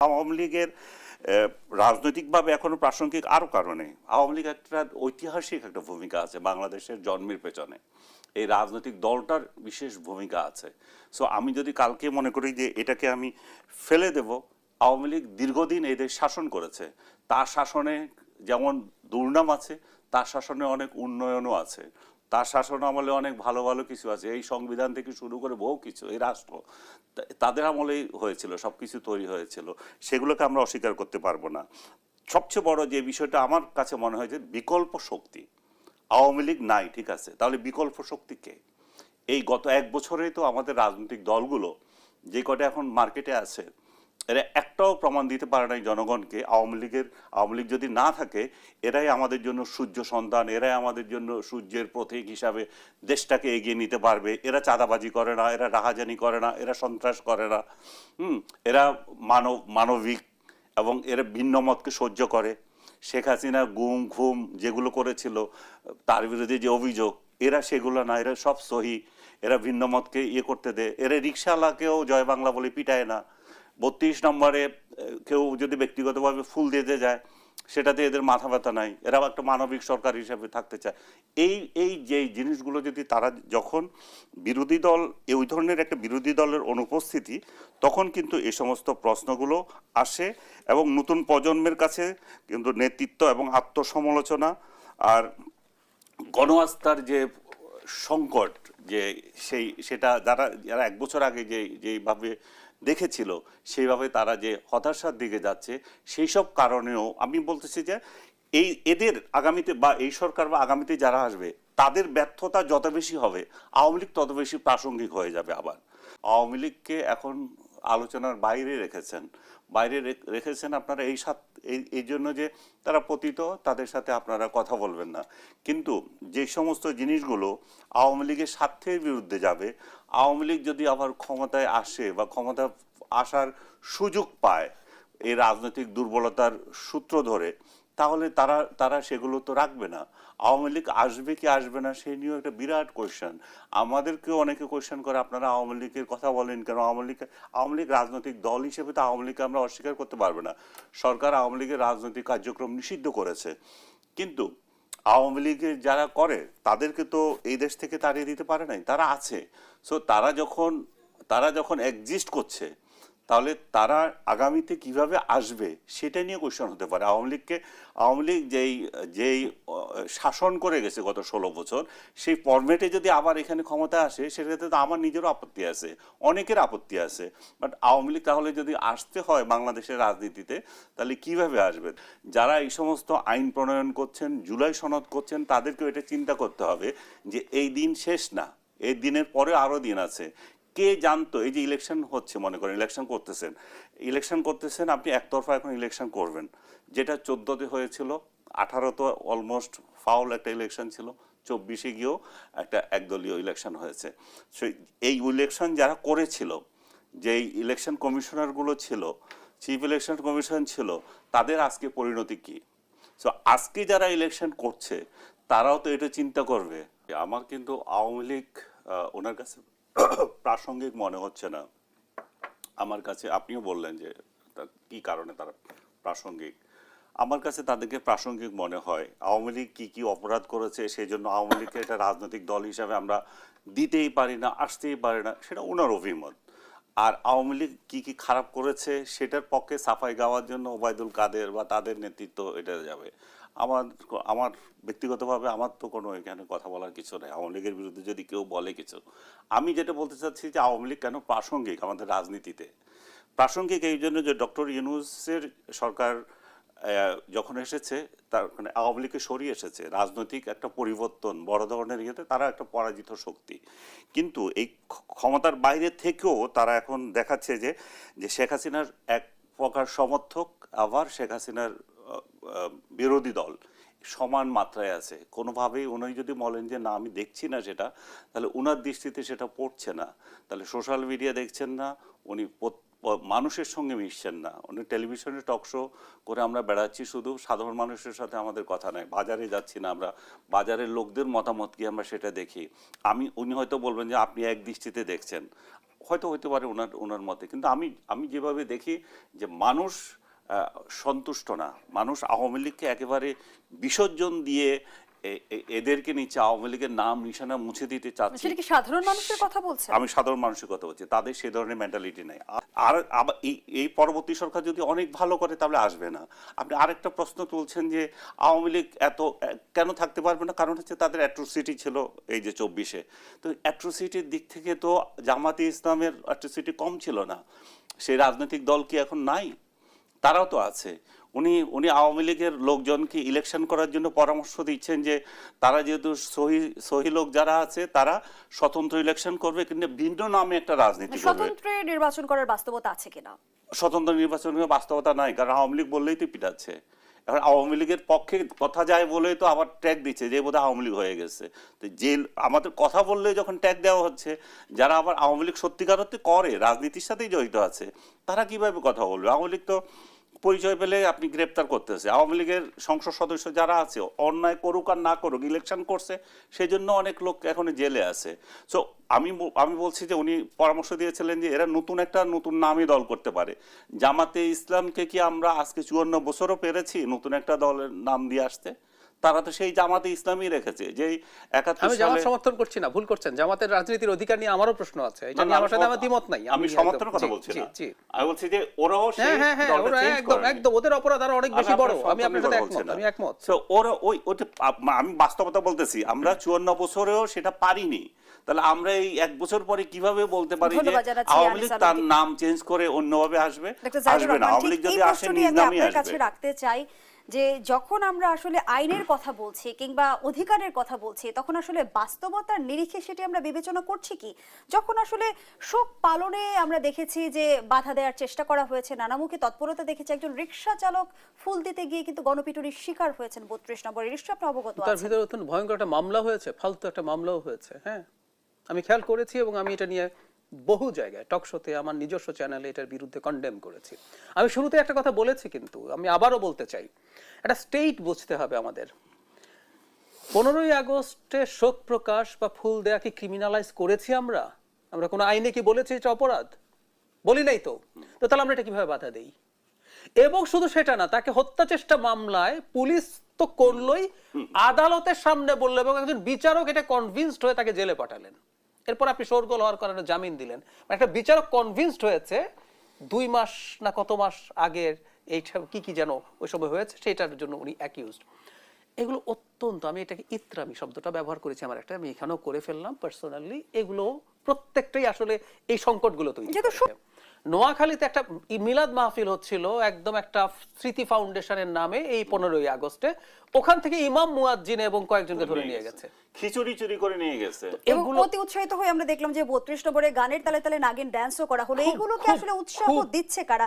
আওয়ামী লীগের রাজনৈতিকভাবে এখনো প্রাসঙ্গিক আরো কারণে আওয়ামী লীগ একটা ঐতিহাসিক একটা ভূমিকা আছে বাংলাদেশের জন্মের পেছনে। এই রাজনৈতিক দলটার বিশেষ ভূমিকা আছে। সো আমি যদি কালকে মনে করি যে এটাকে আমি ফেলে দেব, আওয়ামী লীগ দীর্ঘদিন এই দেশ শাসন করেছে। তার শাসনে যেমন দুর্নাম আছে, তার শাসনে অনেক উন্নয়নও আছে। তার শাসন আমলে অনেক ভালো ভালো কিছু আছে, এই সংবিধান থেকে শুরু করে বহু কিছু, এই রাষ্ট্র তাদের আমলেই হয়েছিল, সব কিছু তৈরি হয়েছিল, সেগুলোকে আমরা অস্বীকার করতে পারবো না। সবচেয়ে বড় যে বিষয়টা আমার কাছে মনে হয় যে বিকল্প শক্তি আওয়ামী লীগ নাই, ঠিক আছে, তাহলে বিকল্প শক্তি কে? এই গত এক বছরেই তো আমাদের রাজনৈতিক দলগুলো যে কটা এখন মার্কেটে আছে, এরা একটাও প্রমাণ দিতে পারে নাই জনগণকে আওয়ামী লীগ যদি না থাকে এরাই আমাদের জন্য সূর্য সন্তান, এরাই আমাদের জন্য সূর্যের প্রতীক হিসাবে দেশটাকে এগিয়ে নিতে পারবে। এরা চাঁদাবাজি করে না, এরা রাহাজানি করে না, এরা সন্ত্রাস করে না, এরা মানবিক এবং এরা ভিন্ন মতকে সহ্য করে। শেখ হাসিনা গুম ঘুম যেগুলো করেছিল, তার বিরুদ্ধে যে অভিযোগ, এরা সেগুলো না, এরা সব সহি। এরা ভিন্ন মতকে করতে দেয়, এরা রিক্সাওয়ালাকেও জয় বাংলা বলে পিটায় না। ৩২ নম্বরে কেউ যদি ব্যক্তিগতভাবে ফুল দিতে যায় সেটাতে এদের মাথা ব্যথা নাই, এরাও একটা মানবিক সরকার হিসেবে থাকতে চায়। এই এই যে জিনিসগুলো যদি তারা যখন বিরোধী দল, ওই ধরনের একটা বিরোধী দলের অনুপস্থিতি, তখন কিন্তু এই সমস্ত প্রশ্নগুলো আসে এবং নতুন প্রজন্মের কাছে কিন্তু নেতৃত্ব এবং আত্মসমালোচনা আর গণ আস্থার যে সংকট, যে সেটা যারা এক বছর আগে যেভাবে দেখেছিল সেইভাবে তারা যে হতাশার দিকে যাচ্ছে, সেই সব কারণেও আমি বলতেছি যে এদের আগামীতে বা এই সরকার বা আগামীতে যারা আসবে তাদের ব্যর্থতা যত বেশি হবে, আওয়ামী লীগ তত বেশি প্রাসঙ্গিক হয়ে যাবে। আবার আওয়ামী লীগকে এখন আলোচনার বাইরে রেখেছেন আপনারা এই জন্য যে তারা পতিত, তাদের সাথে আপনারা কথা বলবেন না। কিন্তু যে সমস্ত জিনিসগুলো আওয়ামী লীগের স্বার্থের বিরুদ্ধে যাবে, আওয়ামী লীগ যদি আবার ক্ষমতায় আসে বা ক্ষমতা আসার সুযোগ পায় এই রাজনৈতিক দুর্বলতার সূত্র ধরে, তাহলে তারা সেগুলো তো রাখবে না। আওয়ামী লীগ আসবে কি আসবে না সেই নিয়েও একটা বিরাট কোয়েশ্চেন। আমাদেরকেও অনেকে কোয়েশ্চেন করে, আপনারা আওয়ামী লীগের কথা বলেন কেন? আওয়ামী লীগ রাজনৈতিক দল হিসেবে তো আওয়ামী লীগকে আমরা অস্বীকার করতে পারবে না। সরকার আওয়ামী লীগের রাজনৈতিক কার্যক্রম নিষিদ্ধ করেছে, কিন্তু আওয়ামী লীগের যারা করে তাদেরকে তো এই দেশ থেকে তাড়িয়ে দিতে পারে নাই, তারা আছে। সো তারা যখন এক্সিস্ট করছে, তাহলে তারা আগামীতে কিভাবে আসবে সেটা নিয়ে কোয়েশ্চেন হতে পারে। আওয়ামী লীগ যেই শাসন করে গেছে গত 16 বছর, সেই ফরম্যাটে যদি আবার এখানে ক্ষমতা আসে, সেটাতে তো আমার নিজেরও আপত্তি আছে, অনেকের আপত্তি আছে। বাট আওয়ামী লীগ তাহলে যদি আসতে হয় বাংলাদেশের রাজনীতিতে, তাহলে কিভাবে আসবে? যারা এই সমস্ত আইন প্রণয়ন করছেন, জুলাই সনদ করছেন, তাদেরকেও এটা চিন্তা করতে হবে যে এই দিন শেষ না, এই দিনের পরে আরও দিন আছে। কে জানতো এই যে ইলেকশন হচ্ছে, মনে করেন ইলেকশন করতেছেন আপনি একতরফা এখন ইলেকশন করবেন, যেটা 14তে হয়েছিল, 18 তো অলমোস্ট ফাউল একটা ইলেকশন ছিল, 24-এ গিয়েও একটা একদলীয় ইলেকশন হয়েছে। সেই এই ইলেকশন যারা করেছিল, যেই ইলেকশন কমিশনারগুলো ছিল, চিফ ইলেকশন কমিশন ছিল, তাদের আজকে পরিণতি কি? সো আজকে যারা ইলেকশন করছে তারাও তো এটা চিন্তা করবে। আমার কিন্তু আওয়ামী লীগ ওনার কাছে প্রাসঙ্গিক মনে হচ্ছে না। আমার কাছে আপনিও বললেন যে কি কারণে তারা প্রাসঙ্গিক, আমার কাছে তাদেরকে প্রাসঙ্গিক মনে হয়। আওয়ামী লীগ কি কি অপরাধ করেছে সেই জন্য আওয়ামী লীগকে একটা রাজনৈতিক দল হিসাবে আমরা দিতেই পারি না, আসতেই পারি না, সেটা ওনার অভিমত। আর আওয়ামী লীগ কি কি খারাপ করেছে সেটার পক্ষে সাফাই গাওয়ার জন্য ওবায়দুল কাদের বা তাদের নেতৃত্ব এটা যাবে। আমার আমার ব্যক্তিগতভাবে আমার তো কোনো এখানে কথা বলার কিছু নেই। আওয়ামী লীগের বিরুদ্ধে যদি কেউ বলে কিছু, আমি যেটা বলতে চাচ্ছি যে আওয়ামী লীগ কেন প্রাসঙ্গিক আমাদের রাজনীতিতে। প্রাসঙ্গিক এই জন্য যে ডক্টর ইউনূসের সরকার যখন এসেছে, তার মানে আওয়ামী লীগকে সরিয়ে এসেছে, রাজনৈতিক একটা পরিবর্তন বড় ধরনের ইয়েতে, তারা একটা পরাজিত শক্তি। কিন্তু এই ক্ষমতার বাইরে থেকেও তারা এখন দেখাচ্ছে যে শেখ হাসিনার এক প্রকার সমর্থক, আবার শেখ হাসিনার বিরোধী দল সমান মাত্রায় আছে। কোনোভাবেই উনি যদি বলেন যে না আমি দেখছি না সেটা, তাহলে উনার দৃষ্টিতে সেটা পড়ছে না। তাহলে সোশ্যাল মিডিয়া দেখছেন না, উনি মানুষের সঙ্গে মিশছেন না। উনি টেলিভিশনে টক শো করে আমরা বেড়াচ্ছি, শুধু সাধারণ মানুষের সাথে আমাদের কথা নাই। বাজারে যাচ্ছি না আমরা, বাজারের লোকদের মতামত কি আমরা সেটা দেখি। উনি হয়তো বলবেন যে আপনি এক দৃষ্টিতে দেখছেন, হয়তো হতে পারে ওনার মতে, কিন্তু আমি যেভাবে দেখি যে মানুষ সন্তুষ্ট না। মানুষ আওয়ামী লীগকে একেবারে বিসর্জন দিয়ে এদেরকে নিচে আওয়ামী লীগের নাম নিশানা মুছে দিতে চাচ্ছে। সেটা কি সাধারণ মানুষের কথা বলছেন? আমি সাধারণ মানুষের কথা বলছি, তাদের সে ধরনের মেন্টালিটি নাই। আর আবার এই পরবর্তী সরকার যদি অনেক ভালো করে তাহলে আসবে না। আপনি আরেকটা প্রশ্ন তুলছেন যে আওয়ামী লীগ এত কেন থাকতে পারবে না, কারণ হচ্ছে তাদের অ্যাট্রোসিটি ছিল এই যে 24-এ। তো অ্যাট্রোসিটির দিক থেকে তো জামাতে ইসলামের অ্যাট্রোসিটি কম ছিল না। সেই রাজনৈতিক দল কি এখন নাই? তারাও তো আছে। উনি আওয়ামী লীগের লোকজনকে ইলেকশন করার জন্য পরামর্শ দিচ্ছেন যে তারা যেহেতু সহি লোক যারা আছে তারা স্বতন্ত্র ইলেকশন করবে, কিন্তু ভিন্ন নামে একটা রাজনীতি করবে। স্বতন্ত্র নির্বাচন করার বাস্তবতা আছে কিনা? স্বতন্ত্র নির্বাচনের বাস্তবতা নাই, কারণ আওয়ামী লীগ বললেই তো পিটাচ্ছে। এখন আওয়ামী লীগের পক্ষে কথা যায় বলেই তো আবার ট্যাগ দিচ্ছে যে বোধহয় আওয়ামী লীগ হয়ে গেছে। তো যে আমাদের কথা বললে যখন ট্যাগ দেওয়া হচ্ছে, যারা আবার আওয়ামী লীগ সত্যিকার অর্থে করে, রাজনীতির সাথেই জড়িত আছে, তারা কিভাবে কথা বলবে? আওয়ামী লীগ তো পরিচয় পেলে আপনি গ্রেপ্তার করতেছে। আওয়ামী লীগের সংসদ সদস্য যারা আছে, অন্যায় করুক আর না করুক, ইলেকশন করছে, সেই জন্য অনেক লোক এখন জেলে আছে। সো আমি বলছি যে উনি পরামর্শ দিয়েছিলেন যে এরা নতুন নামই দল করতে পারে। জামাতে ইসলামকে কি আমরা আজকে 54 বছরও পেরেছি নতুন একটা দলের নাম দিয়ে আসতে? তারা তো সেই জামাতে ইসলামই রেখেছে। যে 71 আমি জামাত সমর্থন করছি না, ভুল করছেন। জামাতের রাজনীতির অধিকার নিয়ে আমারও প্রশ্ন আছে, এটা নিয়ে আমার সাথে আমার দ্বিমত নাই। আমি সমর্থনের কথা বলছি না, আমি বলছি যে ওরাও সেই দলটা চেঞ্জ করে। একদম ওদের অপরাধ আরো অনেক বেশি বড়। আমি আপনার সাথে একমত, আমি একমত। সো ওরা আমি বাস্তবতা বলতেছি, আমরা 54 বছরেও সেটা পারিনি। তাহলে আমরা এই 1 বছর পরে কিভাবে বলতে পারি যে আওয়ামী লীগ তার নাম চেঞ্জ করে অন্যভাবে আসবে? আসবে না। আওয়ামী লীগ যদি আসে নিজ নামই আসবে। কাছে রাখতে চাই যে যখন আমরা আসলে আইনের কথা বলছি কিংবা অধিকারের কথা বলছি, তখন আসলে বাস্তবতার নিরিখে সেটি আমরা বিবেচনা করছি কি? যখন আসলে শোক পালনে আমরা দেখেছি যে বাধা দেওয়ার চেষ্টা করা হয়েছে, নানামুখী তৎপরতা দেখেছি, একজন রিকশা চালক ফুল দিতে গিয়ে কিন্তু গণপিটুনির শিকার হয়েছেন 32 নম্বরের। নিশ্চয়ই আপনি অবগত আছেন। তার ভিতরে অত্যন্ত ভয়ঙ্কর একটা মামলা হয়েছে, ফালতু একটা মামলাও হয়েছে। হ্যাঁ, আমি খেয়াল করেছি এবং আমি এটা নিয়ে বহু জায়গায় টক শোতে, আমার নিজস্ব চ্যানেলে এটার বিরুদ্ধে কন্ডেম করেছি। আমি শুরুতে একটা কথা বলেছি, কিন্তু আমি আবারও বলতে চাই, একটা স্টেট বুঝতে হবে আমাদের। 15ই আগস্টে শোক প্রকাশ বা ফুল দেয়া কি ক্রিমিনালাইজ করেছি আমরা? আমরা কোনো আইনে কি বলেছি এটা অপরাধ? বলি নাই তো। তাহলে আমরা এটা কিভাবে বাধা দেই? এবং শুধু সেটা না, তাকে হত্যা চেষ্টা মামলায় পুলিশ তো করলোই, আদালতের সামনে বললো এবং একজন বিচারক এটা কনভিন্সড হয়ে তাকে জেলে পাঠালেন। এরপর আপনি শোরগোল হওয়ার কারণে জামিন দিলেন। একটা বিচারক কনভিন্সড হয়েছে 2 মাস না কত মাস আগের এইসব কি যেন ওই সময় হয়েছে, সেটার জন্য উনি অ্যাকিউজড। এগুলো অত্যন্ত, আমি এটাকে ইত্রামি শব্দটা ব্যবহার করেছি আমার একটা, আমি এখানেও করে ফেললাম পার্সোনালি। এগুলো প্রত্যেকটাই আসলে এই সংকটগুলো তৈরি করে। নোয়াখালীতে একটা মিলাদ মাহফিল হচ্ছিল, একদম একটা স্মৃতি ফাউন্ডেশনের নামে, এই 15ই আগস্টে। ওখান থেকে ইমাম মুয়াজ্জিন এবং কয়েকজনকে ধরে নিয়ে গেছে, খিচুড়ি চুরি করে নিয়ে গেছে। এবং অতি উৎসাহিত হয়ে আমরা দেখলাম যে 32 নম্বরে গানের তালে তালে নাগিন ড্যান্সও করা হলো। এইগুলোকে আসলে উৎসাহ দিচ্ছে কারা?